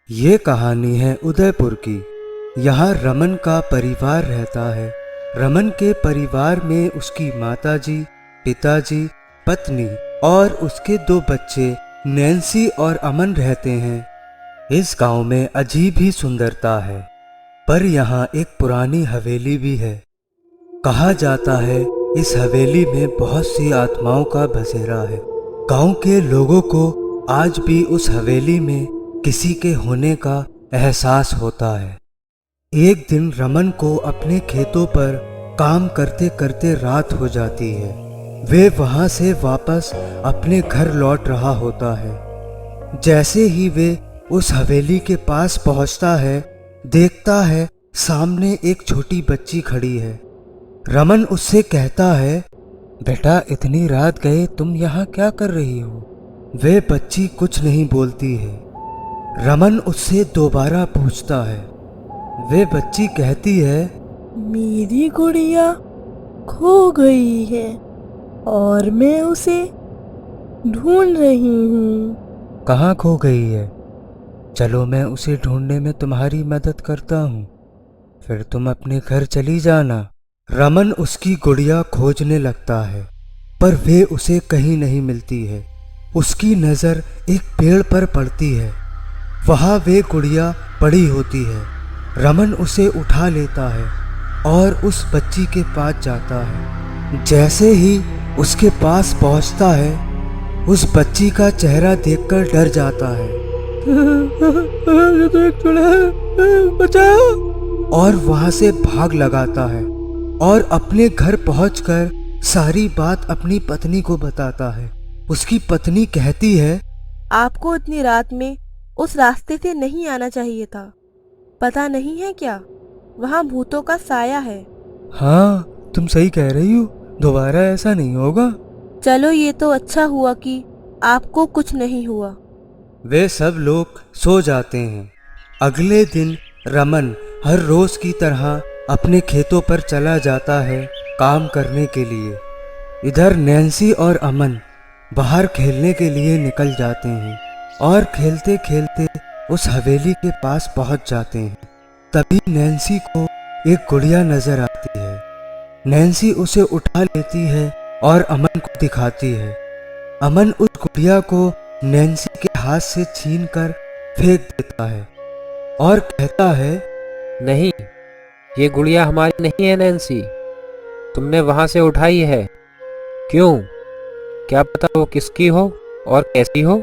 ये कहानी है उदयपुर की। यहाँ रमन का परिवार रहता है। रमन के परिवार में उसकी माताजी, पिताजी, पत्नी और उसके 2 बच्चे नैन्सी और अमन रहते हैं। इस गांव में अजीब ही सुंदरता है, पर यहाँ एक पुरानी हवेली भी है। कहा जाता है इस हवेली में बहुत सी आत्माओं का बसेरा है। गांव के लोगों को आज भी उस हवेली में किसी के होने का एहसास होता है। एक दिन रमन को अपने खेतों पर काम करते करते रात हो जाती है। वे वहां से वापस अपने घर लौट रहा होता है। जैसे ही वे उस हवेली के पास पहुंचता है, देखता है सामने एक छोटी बच्ची खड़ी है। रमन उससे कहता है, बेटा इतनी रात गए तुम यहाँ क्या कर रही हो? वे बच्ची कुछ नहीं बोलती है। रमन उससे दोबारा पूछता है। वे बच्ची कहती है, मेरी गुड़िया खो गई है और मैं उसे ढूंढ रही हूँ। कहाँ खो गई है? चलो मैं उसे ढूंढने में तुम्हारी मदद करता हूँ, फिर तुम अपने घर चली जाना। रमन उसकी गुड़िया खोजने लगता है, पर वे उसे कहीं नहीं मिलती है। उसकी नज़र एक पेड़ पर पड़ती है। वहाँ वे गुड़िया पड़ी होती है। रमन उसे उठा लेता है और उस बच्ची के पास जाता है। जैसे ही उसके पास पहुँचता है, उस बच्ची का चेहरा देखकर डर जाता है। तो एक चूड़ा है, बचाओ! और वहाँ से भाग लगाता है और अपने घर पहुंचकर सारी बात अपनी पत्नी को बताता है। उसकी पत्नी कहती है, आपको इतनी रात में उस रास्ते से नहीं आना चाहिए था। पता नहीं है क्या, वहाँ भूतों का साया है। हाँ तुम सही कह रही हो, दोबारा ऐसा नहीं होगा। चलो ये तो अच्छा हुआ कि आपको कुछ नहीं हुआ। वे सब लोग सो जाते हैं। अगले दिन रमन हर रोज की तरह अपने खेतों पर चला जाता है काम करने के लिए। इधर नैन्सी और अमन बाहर खेलने के लिए निकल जाते हैं और खेलते खेलते उस हवेली के पास पहुंच जाते हैं। तभी नैन्सी को एक गुड़िया नजर आती है। नैन्सी उसे उठा लेती है और अमन को दिखाती है। अमन उस गुड़िया को नैन्सी के हाथ से छीनकर फेंक देता है और कहता है, नहीं, ये गुड़िया हमारी नहीं है नैन्सी, तुमने वहां से उठाई है। क्यों? क्या पता वो किसकी हो और कैसी हो?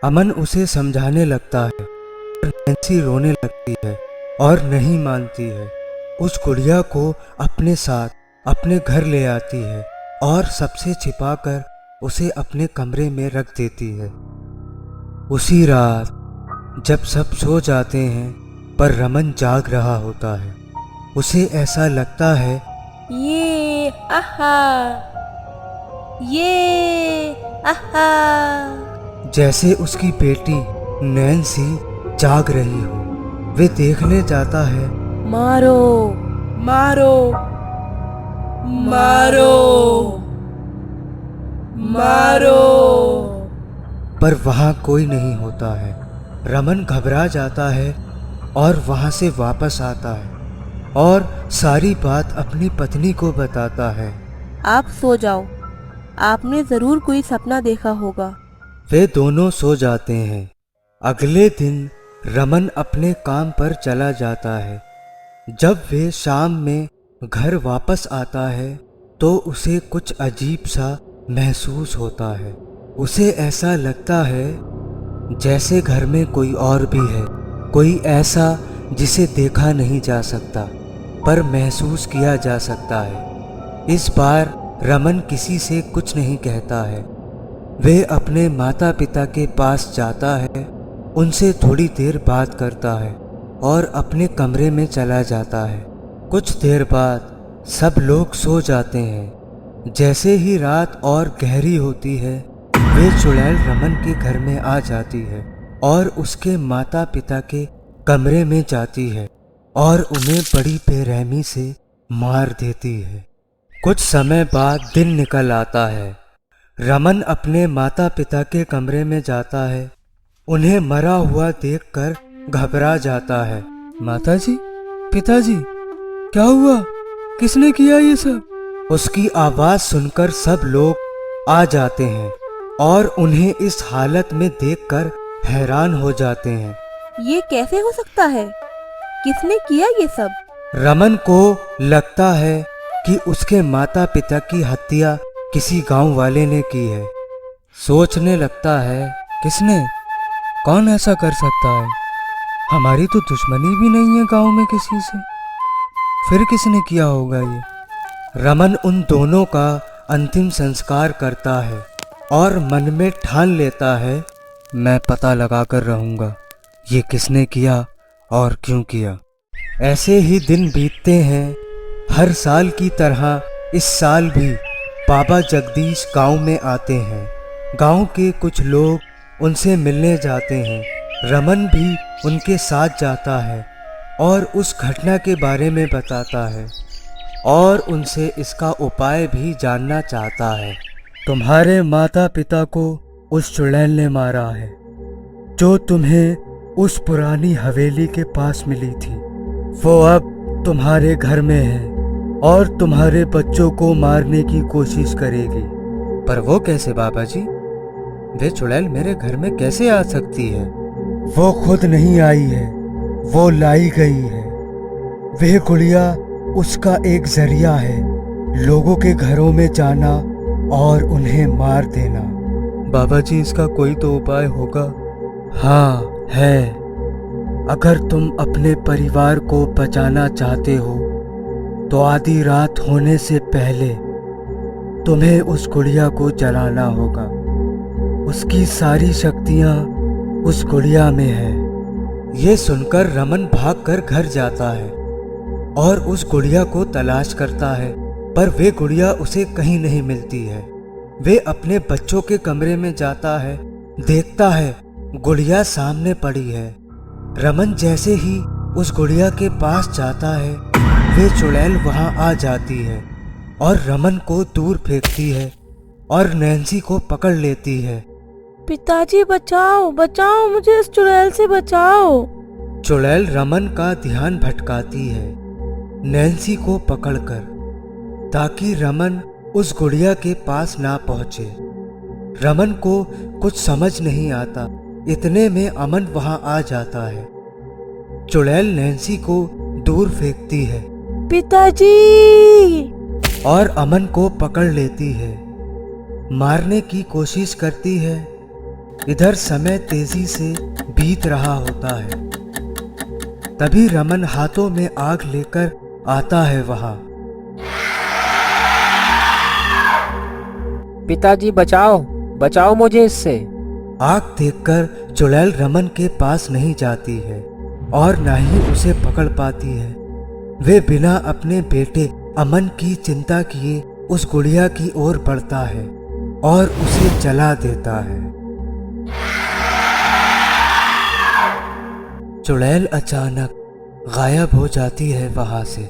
अमन उसे समझाने लगता है, पर नैन्सी रोने लगती है और नहीं मानती है। उस गुड़िया को अपने साथ अपने घर ले आती है और सबसे छिपाकर उसे अपने कमरे में रख देती है। उसी रात जब सब सो जाते हैं, पर रमन जाग रहा होता है। उसे ऐसा लगता है, ये आहा, जैसे उसकी बेटी नैन्सी जाग रही हो। वे देखने जाता है। मारो मारो मारो मारो! पर वहाँ कोई नहीं होता है। रमन घबरा जाता है और वहाँ से वापस आता है और सारी बात अपनी पत्नी को बताता है। आप सो जाओ, आपने जरूर कोई सपना देखा होगा। वे दोनों सो जाते हैं। अगले दिन रमन अपने काम पर चला जाता है। जब वे शाम में घर वापस आता है तो उसे कुछ अजीब सा महसूस होता है। उसे ऐसा लगता है जैसे घर में कोई और भी है, कोई ऐसा जिसे देखा नहीं जा सकता पर महसूस किया जा सकता है। इस बार रमन किसी से कुछ नहीं कहता है। वे अपने माता पिता के पास जाता है, उनसे थोड़ी देर बात करता है और अपने कमरे में चला जाता है। कुछ देर बाद सब लोग सो जाते हैं। जैसे ही रात और गहरी होती है, वे चुड़ैल रमन के घर में आ जाती है और उसके माता पिता के कमरे में जाती है और उन्हें बड़ी बेरहमी से मार देती है। कुछ समय बाद दिन निकल आता है। रमन अपने माता पिता के कमरे में जाता है। उन्हें मरा हुआ देखकर घबरा जाता है। माताजी, पिताजी, क्या हुआ? किसने किया ये सब? उसकी आवाज सुनकर सब लोग आ जाते हैं और उन्हें इस हालत में देखकर हैरान हो जाते हैं। ये कैसे हो सकता है? किसने किया ये सब? रमन को लगता है कि उसके माता पिता की हत्या किसी गांव वाले ने की है। सोचने लगता है, किसने? कौन ऐसा कर सकता है? हमारी तो दुश्मनी भी नहीं है गांव में किसी से। फिर किसने किया होगा ये? रमन उन दोनों का अंतिम संस्कार करता है और मन में ठान लेता है, मैं पता लगा कर रहूंगा ये किसने किया और क्यों किया। ऐसे ही दिन बीतते हैं। हर साल की तरह इस साल भी बाबा जगदीश गांव में आते हैं। गांव के कुछ लोग उनसे मिलने जाते हैं। रमन भी उनके साथ जाता है और उस घटना के बारे में बताता है और उनसे इसका उपाय भी जानना चाहता है। तुम्हारे माता पिता को उस चुड़ैल ने मारा है जो तुम्हें उस पुरानी हवेली के पास मिली थी। वो अब तुम्हारे घर में है और तुम्हारे बच्चों को मारने की कोशिश करेगी। पर वो कैसे बाबा जी? वे चुड़ैल मेरे घर में कैसे आ सकती है? वो खुद नहीं आई है, वो लाई गई है। वह गुड़िया उसका एक जरिया है लोगों के घरों में जाना और उन्हें मार देना। बाबा जी, इसका कोई तो उपाय होगा? हाँ है। अगर तुम अपने परिवार को बचाना चाहते हो तो आधी रात होने से पहले तुम्हें उस गुड़िया को जलाना होगा। उसकी सारी शक्तियां उस गुड़िया में है। ये सुनकर रमन भागकर घर जाता है और उस गुड़िया को तलाश करता है, पर वे गुड़िया उसे कहीं नहीं मिलती है। वे अपने बच्चों के कमरे में जाता है, देखता है गुड़िया सामने पड़ी है। रमन जैसे ही उस गुड़िया के पास जाता है, वे चुड़ैल वहां आ जाती है और रमन को दूर फेंकती है और नैन्सी को पकड़ लेती है। पिताजी, बचाओ बचाओ, मुझे इस चुड़ैल से बचाओ। चुड़ैल रमन का ध्यान भटकाती है नैन्सी को पकड़कर, ताकि रमन उस गुड़िया के पास ना पहुंचे। रमन को कुछ समझ नहीं आता। इतने में अमन वहां आ जाता है। चुड़ैल नैन्सी को दूर फेंकती है पिताजी, और अमन को पकड़ लेती है, मारने की कोशिश करती है। इधर समय तेजी से बीत रहा होता है। तभी रमन हाथों में आग लेकर आता है वहां। पिताजी, बचाओ बचाओ मुझे इससे। आग देखकर चुड़ैल रमन के पास नहीं जाती है और ना ही उसे पकड़ पाती है। वे बिना अपने बेटे अमन की चिंता किए उस गुड़िया की ओर बढ़ता है और उसे जला देता है। चुड़ैल अचानक गायब हो जाती है वहां से।